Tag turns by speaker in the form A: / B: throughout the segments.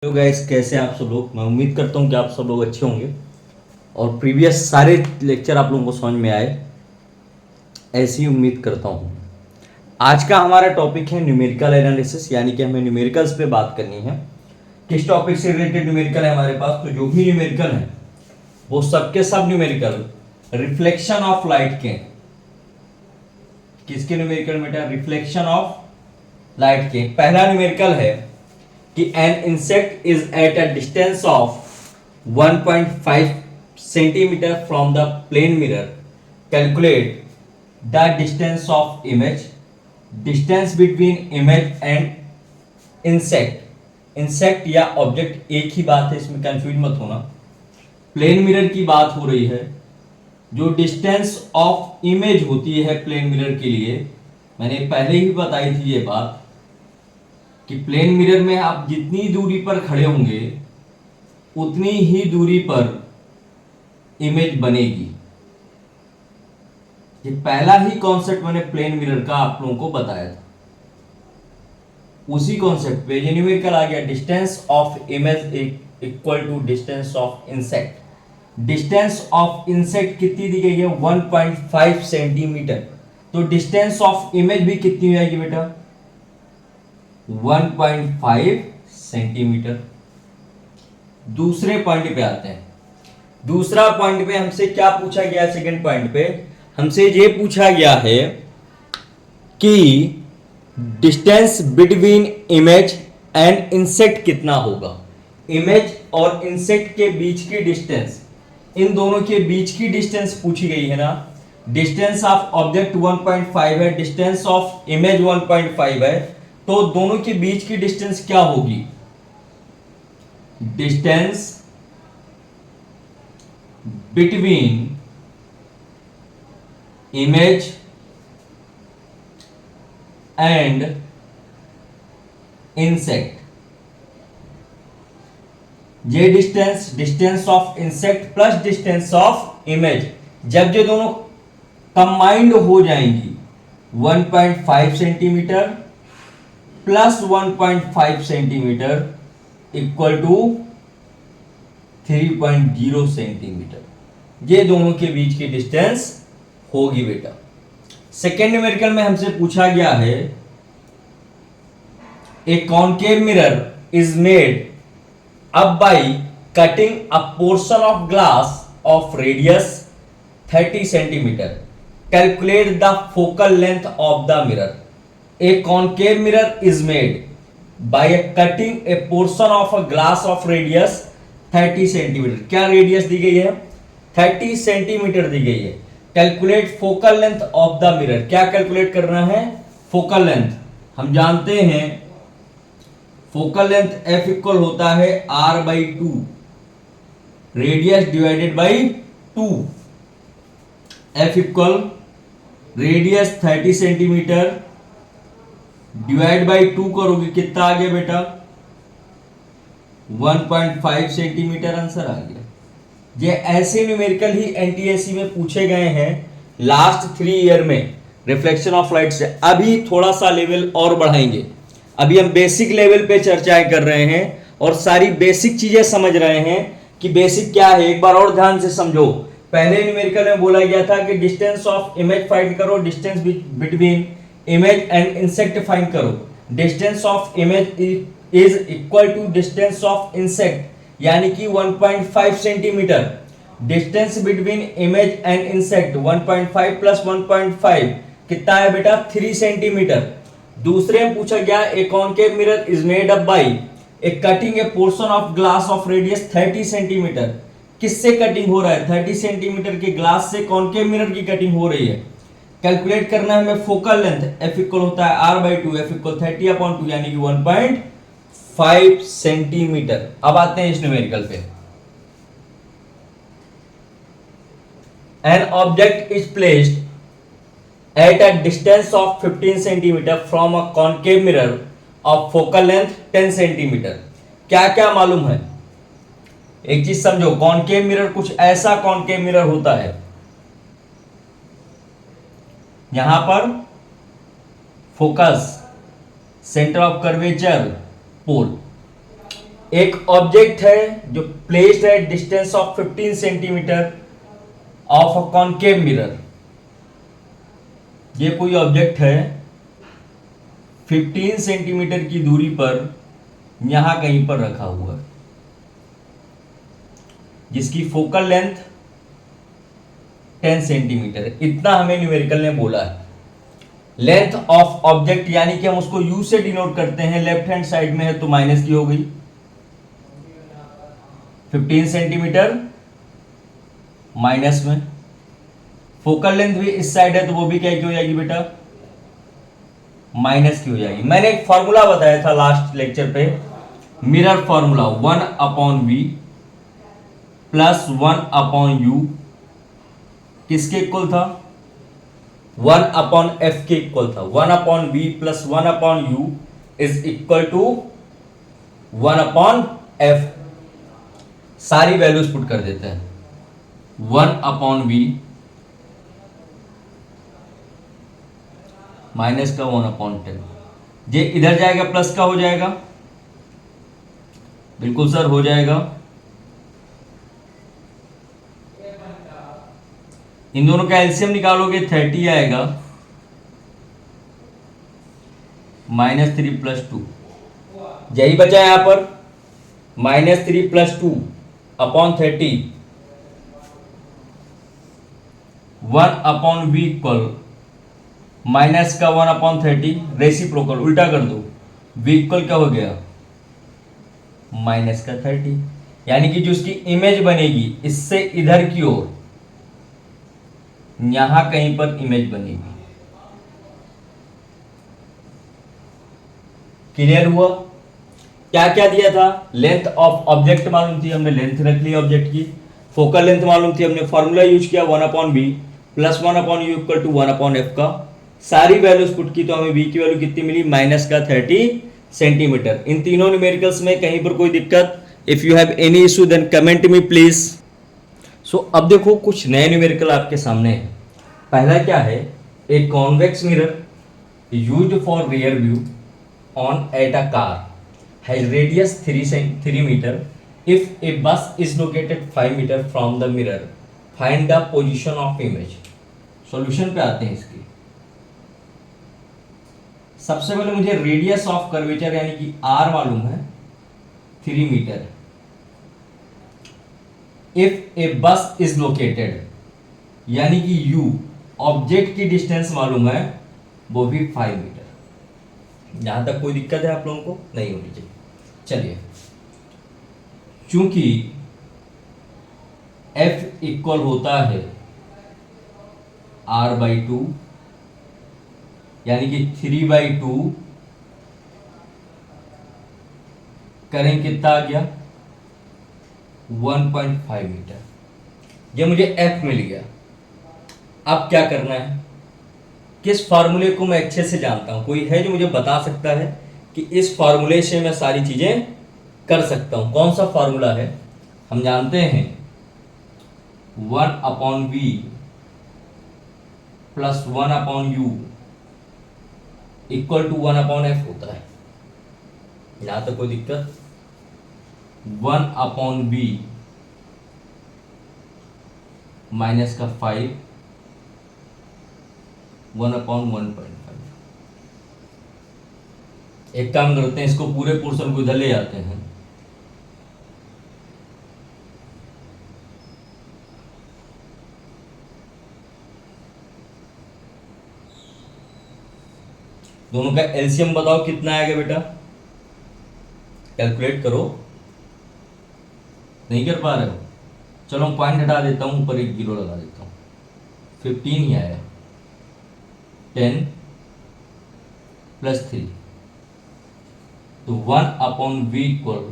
A: Hello guys, कैसे हैं आप सब लोग। मैं उम्मीद करता हूं कि आप सब लोग अच्छे होंगे और प्रीवियस सारे लेक्चर आप लोगों को समझ में आए, ऐसी ही उम्मीद करता हूं। आज का हमारा टॉपिक है न्यूमेरिकल एनालिसिस, यानी कि हमें न्यूमेरिकल्स पे बात करनी है। किस टॉपिक से रिलेटेड न्यूमेरिकल है हमारे पास? तो जो भी न्यूमेरिकल है वो सबके सब न्यूमेरिकल रिफ्लेक्शन ऑफ लाइट के, किसके न्यूमेरिकल बेटा? रिफ्लेक्शन ऑफ लाइट के। पहला न्यूमेरिकल है कि an insect is at a distance of 1.5 centimeter from the plane mirror. Calculate the distance of image, distance between image and insect. Insect या object एक ही बात है, इसमें कंफ्यूज मत होना। प्लेन मिरर की बात हो रही है। जो डिस्टेंस ऑफ इमेज होती है प्लेन मिरर के लिए, मैंने पहले ही बताई थी ये बात कि प्लेन मिरर में आप जितनी दूरी पर खड़े होंगे उतनी ही दूरी पर इमेज बनेगी। ये पहला ही कॉन्सेप्ट मैंने प्लेन मिरर का आप लोगों को बताया था। उसी कॉन्सेप्ट पे ये न्यूमेरिकल आ गया, distance of image equal to distance of insect. Distance of insect कितनी दी गई है? 1.5 सेंटीमीटर। तो डिस्टेंस ऑफ इमेज भी कितनी हो जाएगी बेटा? 1.5 सेंटीमीटर। दूसरे पॉइंट पे आते हैं। दूसरा पॉइंट पे हमसे क्या पूछा गया? सेकंड पॉइंट पे हमसे ये पूछा गया है कि distance between image and insect कितना होगा। इमेज और इंसेक्ट के बीच की डिस्टेंस, इन दोनों के बीच की डिस्टेंस पूछी गई है ना। डिस्टेंस ऑफ ऑब्जेक्ट 1.5 है, डिस्टेंस ऑफ इमेज 1.5 है, तो दोनों के बीच की डिस्टेंस क्या होगी? Distance between image and insect. ये distance of insect plus distance of image, जब ये दोनों कंबाइंड हो जाएंगी 1.5 centimetre plus 1.5 centimetre equal to 3.0 centimetre. ये दोनों के बीच की डिस्टेंस होगी बेटा। सेकेंड न्यूमेरिकल में हमसे पूछा गया है, ए concave mirror is made up by cutting a portion of glass of radius 30 centimetre. Calculate the focal length of the mirror. A concave mirror is made by cutting a portion of a glass of radius 30 centimetre. क्या radius दी गई है? 30 centimetre दी गई है। Calculate focal length of the mirror. क्या calculate करना है? Focal length. हम जानते हैं फोकल लेंथ F इक्वल होता है R/2, radius divided by 2। F equal radius 30 centimetre divide by 2 करोगे, कितना आ गया बेटा? 1.5 सेंटीमीटर आंसर आ गया। ये ऐसे न्यूमेरिकल ही एनटीएससी में पूछे गए हैं लास्ट 3 ईयर में रिफ्लेक्शन ऑफ लाइट से। अभी थोड़ा सा लेवल और बढ़ाएंगे। अभी हम बेसिक लेवल पे चर्चाएं कर रहे हैं और सारी बेसिक चीजें समझ रहे हैं कि बेसिक क्या है। एक बार और ध्यान से समझो। पहले न्यूमेरिकल में बोला गया था कि डिस्टेंस ऑफ इमेज फाइंड करो, distance between image and insect find करो। Distance of image is equal to distance of insect, यानी कि 1.5 centimetre. Distance between image and insect 1.5 plus 1.5 कितना है बेटा? 3 सेंटीमीटर। दूसरे में पूछा गया, ए concave mirror is made up by A cutting A portion of glass of radius 30 centimetre. किससे कटिंग हो रहा है? 30 सेंटीमीटर के ग्लास से कॉनकेव मिरर की कटिंग हो रही है। कैलकुलेट करना है हमें फोकल लेंथ। F इक्वल होता है R/2, F इक्वल 30/2 यानी कि 1.5 सेंटीमीटर। अब आते हैं इस न्यूमेरिकल पे। An object is placed at a distance of 15 centimetre from a concave mirror of focal length 10 centimetre. क्या क्या मालूम है? एक चीज समझो, कॉनकेव मिरर कुछ ऐसा कॉनकेव मिरर होता है, यहां पर फोकस, सेंटर ऑफ कर्वेचर, पोल। एक ऑब्जेक्ट है जो प्लेस्ड है distance of 15 centimetre of a concave mirror. ये कोई ऑब्जेक्ट है 15 सेंटीमीटर की दूरी पर यहां कहीं पर रखा हुआ है, जिसकी फोकल लेंथ 10 सेंटीमीटर है। इतना हमें न्यूमेरिकल ने बोला है। लेंथ ऑफ ऑब्जेक्ट यानी कि हम उसको यू से डिनोट करते हैं, लेफ्ट हैंड साइड में है तो माइनस की हो गई, 15 सेंटीमीटर माइनस में। फोकल लेंथ भी इस साइड है तो वो भी क्या की हो जाएगी बेटा, माइनस की हो जाएगी। मैंने एक फॉर्मूला बताया था लास्ट लेक्चर पे, mirror formula 1/v plus 1/u किसके इक्वल था, 1/f के इक्वल था। 1/v plus 1/u is equal to 1/f। सारी वैल्यूज पुट कर देते हैं। 1/v माइनस का 1/10, ये इधर जाएगा प्लस का हो जाएगा, बिल्कुल सर हो जाएगा। इन दोनों का एलसीएम निकालोगे 30 आएगा, -3 + 2, यही बचा यहां पर, -3 + 2 अपॉन 30, 1/v इक्वल माइनस का 1/30 रेसिप्रोकल उल्टा कर दो, v इक्वल क्या हो गया, माइनस का 30। यानी कि जो उसकी इमेज बनेगी इससे इधर की ओर यहां कहीं पर इमेज बनेगी। क्लियर हुआ। क्या क्या दिया था, लेंथ ऑफ ऑब्जेक्ट मालूम थी, हमने लेंथ रख ली ऑब्जेक्ट की। फोकल लेंथ मालूम थी, हमने फॉर्मूला यूज किया 1/v plus 1/u equal to 1/f का। सारी वैल्यूज पुट की तो हमें v की वैल्यू कितनी मिली, माइनस का 30 सेंटीमीटर। इन तीनों न्यूमेरिकल्स में कहीं पर कोई दिक्कत, if you have any issue then comment me please. So अब देखो कुछ नए न्यूमेरिकल आपके सामने है। पहला क्या है, a convex mirror used for rear view on at a car has radius 3 meter. If a bus is located 5 meter from the mirror, find the position of image. Solution पे आते हैं इसकी। सबसे पहले मुझे रेडियस ऑफ कर्वेचर यानी कि r मालूम है 3 मीटर। इफ ए बस इज लोकेटेड यानी कि u ऑब्जेक्ट की डिस्टेंस मालूम है वो भी 5 मीटर। यहां तक कोई दिक्कत है आप लोगों को, नहीं होनी चाहिए। चलिए, चूंकि F इक्वल होता है R/2 यानी कि 3/2 करें कितना आ गया 1.5 मीटर। ये मुझे F मिल गया। अब क्या करना है, किस फार्मूले को मैं अच्छे से जानता हूं, कोई है जो मुझे बता सकता है कि इस फार्मूले से मैं सारी चीजें कर सकता हूं। कौन सा फार्मूला है, हम जानते हैं 1/v plus 1/u equal to 1/f होता है। यहां तक कोई दिक्कत, 1/v माइनस का 5 1/1.5। एक काम करते हैं, इसको पूरे पोर्शन को इधर ले जाते हैं। दोनों का एलसीएम बताओ कितना आएगा बेटा, कैलकुलेट करो। नहीं कर पा रहे हो, चलो मैं पॉइंट हटा देता हूं, ऊपर एक 0 लगा देता हूं। 15 ही आया, 10 + 3 तो 1/v इक्वल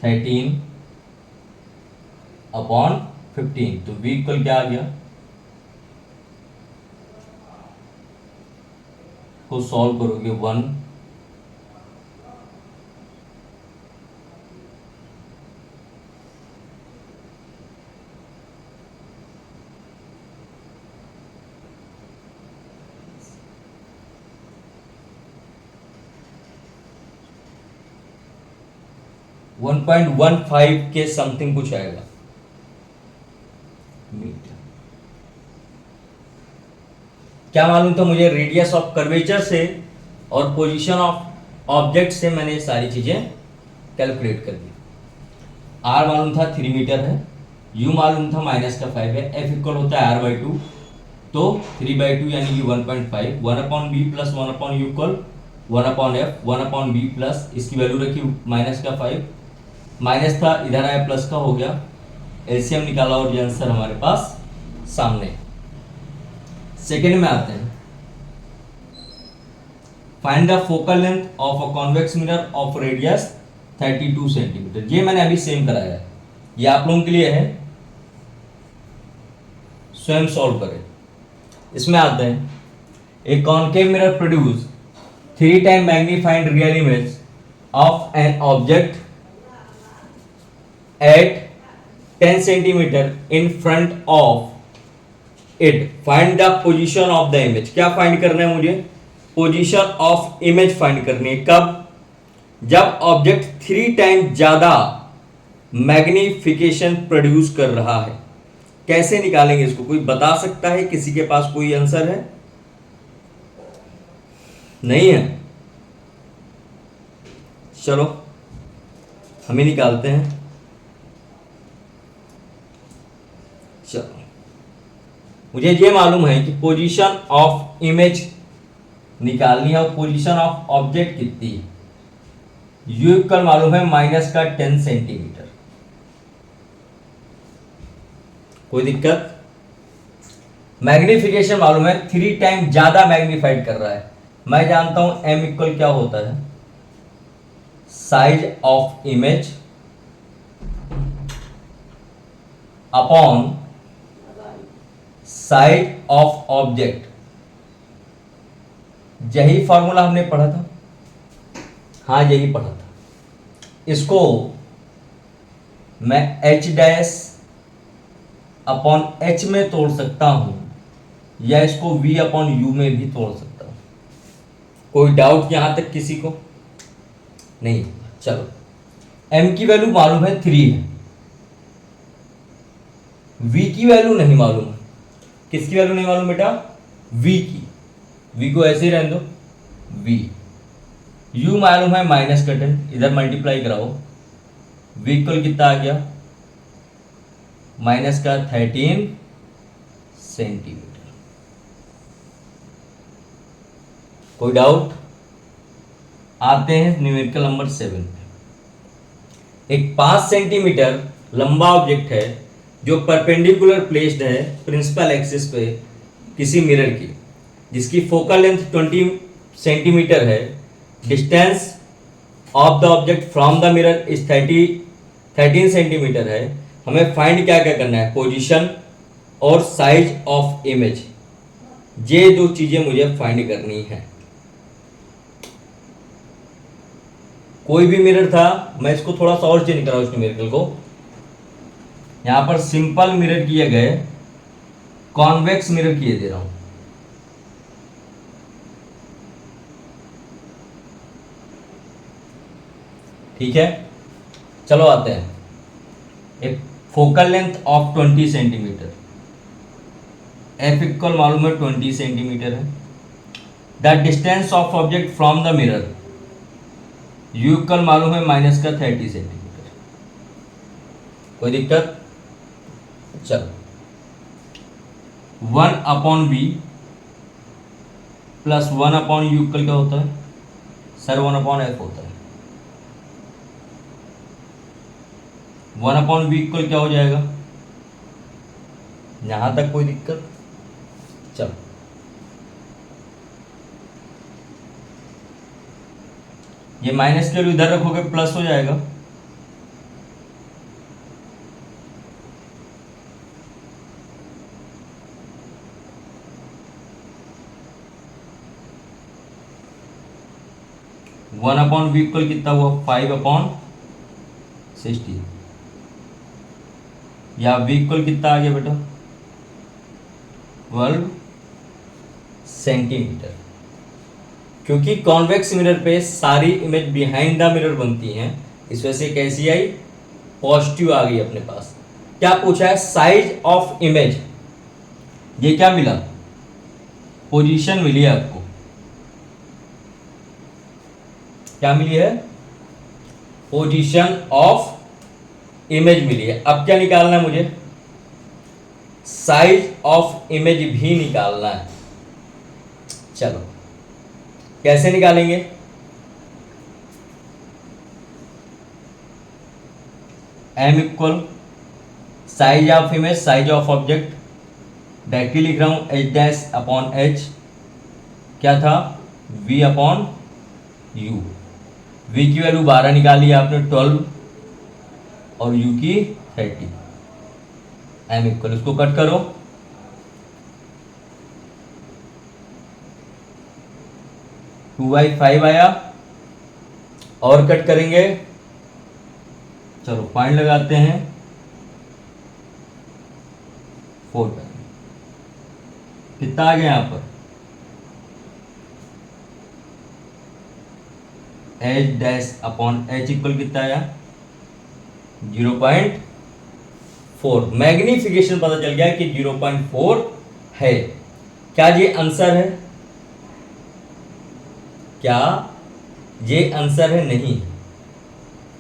A: 13/15। तो v इक्वल क्या आ गया, को सॉल्व करोगे 1 1 1.15 के समथिंग कुछ आएगा मीटर। क्या मालूम था मुझे? रेडियस ऑफ कर्वेचर से और पोजीशन ऑफ ऑब्जेक्ट से मैंने ये सारी चीजें कैलकुलेट कर दी। आर मालूम था 3 मीटर है, यू मालूम था -5 है, एफ इक्वल होता है r/2, तो 3/2 यानी कि 1.5, 1/b plus 1/u equal 1/f, 1/b plus इसकी वैल्यू रखी -5, माइनस था इधर आया प्लस का हो गया, एलसीएम निकाला और ये आंसर हमारे पास सामने। सेकेंड में आते हैं, find the focal length of a convex mirror of radius 32 centimetre. ये मैंने अभी सेम कराया है, ये आप लोगों के लिए है, स्वयं सॉल्व करें। इसमें आते हैं, a concave mirror produce 3 time magnified real image of an object at 10 centimetre in front of it, find the position of the image. क्या फाइंड करना है मुझे? पोजीशन ऑफ इमेज फाइंड करनी है। कब? जब ऑब्जेक्ट 3 टाइम ज्यादा मैग्निफिकेशन प्रोड्यूस कर रहा है। कैसे निकालेंगे इसको? कोई बता सकता है? किसी के पास कोई आंसर है? नहीं है? चलो हम ही निकालते हैं। चलो, मुझे ये मालूम है कि पोजीशन ऑफ इमेज निकालनी है और पोजीशन ऑफ ऑब्जेक्ट कितनी है। यू इक्वल मालूम है -10 सेंटीमीटर। कोई दिक्कत? मैग्निफिकेशन मालूम है, 3 टाइम ज्यादा मैग्निफाइड कर रहा है। मैं जानता हूं एम इक्वल क्या होता है, size of image upon size of object. यही फॉर्मूला हमने पढ़ा था, हाँ यही पढ़ा था। इसको मैं h डैश अपॉन h में तोड़ सकता हूं, या इसको v अपॉन u में भी तोड़ सकता हूं। कोई डाउट यहां तक किसी को? नहीं। चलो, m की वैल्यू मालूम है 3 है, v की वैल्यू नहीं मालूम है। किसकी वैल्यू नहीं मालूम बेटा? v की। v को ऐसे ही रहने दो, v। u मालूम है -10, इधर मल्टीप्लाई कराओ, v इक्वल कितना आ गया? -13 सेंटीमीटर। कोई डाउट? आते हैं न्यूमेरिकल नंबर 7 पे। एक 5 सेंटीमीटर लंबा ऑब्जेक्ट है जो परपेंडिकुलर प्लेस्ड है प्रिंसिपल एक्सिस पे किसी मिरर की, जिसकी फोकल लेंथ 20 सेंटीमीटर है। Distance of the object from the mirror is 13 centimetre है। हमें फाइंड क्या क्या करना है? पोजीशन और साइज ऑफ इमेज। ये 2 चीजें मुझे फाइंड करनी है। कोई भी मिरर था, मैं इसको थोड़ा सा और चेंज कराऊं इस न्यूमेरिकल को। यहां पर सिंपल मिरर किए गए, कॉन्वेक्स मिरर किए दे रहा हूं। ठीक है, चलो आते हैं। एक focal length of 20 centimetre, F equal मालूम है 20 सेंटीमीटर है। The distance of object from the mirror, you equal मालूम है -30 सेंटीमीटर। कोई दिक्कत? चलो, 1/b प्लस 1/u इक्वल क्या होता है सर? 1/f होता है। 1/b इक्वल क्या हो जाएगा? यहां तक कोई दिक्कत? चलो, ये माइनस के लिए इधर रखोगे प्लस हो जाएगा। वन अपॉन वी इक्वल कितना हुआ? 5/60। या वी इक्वल कितना आ गया बेटा? 12 सेंटीमीटर। क्योंकि कॉन्वेक्स मिरर पे सारी इमेज बिहाइंड द मिरर बनती हैं, इस वजह से कैसी आई, पॉजिटिव आ गई अपने पास। क्या पूछा है, साइज ऑफ इमेज, ये क्या मिला, पोजीशन मिली है आपको, क्या मिली है, पोजीशन ऑफ इमेज मिली है। अब क्या निकालना है मुझे, साइज ऑफ इमेज भी निकालना है। चलो कैसे निकालेंगे, m equal size of image, size of object, directly लिख रहा हूं h डैश अपॉन h, क्या था v अपॉन u, v की वैल्यू 12 निकाली आपने 12 और u की 30, m इक्वल, उसको कट करो, टू बाई 5 आया, और कट करेंगे, चलो पॉइंट लगाते हैं 4 टाइम, कितना आ गया यहां पर, h dash upon h equal कितना आया 0.4, मैग्निफिकेशन पता चल गया कि 0.4 है। क्या ये आंसर है, क्या ये आंसर है, नहीं।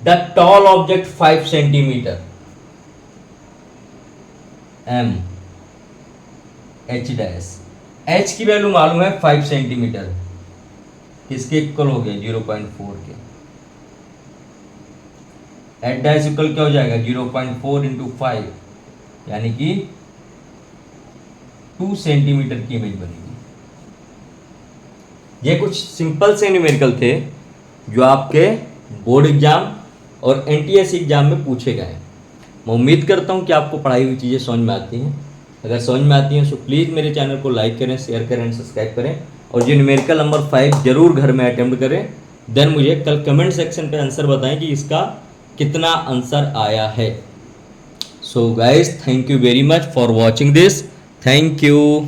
A: The tall object 5 centimetre, m h dash, h की वैल्यू मालूम है 5 सेंटीमीटर, किसके इक्वल हो गया 0.4 के, h डैश इक्वल क्या हो जाएगा 0.4 इंटू 5, यानी कि 2 सेंटीमीटर की इमेज बनेगी। ये कुछ सिंपल से न्यूमेरिकल थे जो आपके बोर्ड एग्जाम और एनटीएससी एग्जाम में पूछे गए। मैं उम्मीद करता हूँ कि आपको पढ़ाई हुई चीज़ें समझ में आती हैं। अगर समझ में आती हैं तो प्लीज़ मेरे चैनल को लाइक करें, शेयर करें एंड सब्सक्राइब करें, और ये न्यूमेरिकल नंबर 5 जरूर घर में अटेम्प्ट करें। देन मुझे कल कमेंट सेक्शन पे आंसर बताएं कि इसका कितना आंसर आया है। So guys, thank you very much for watching this, thank you.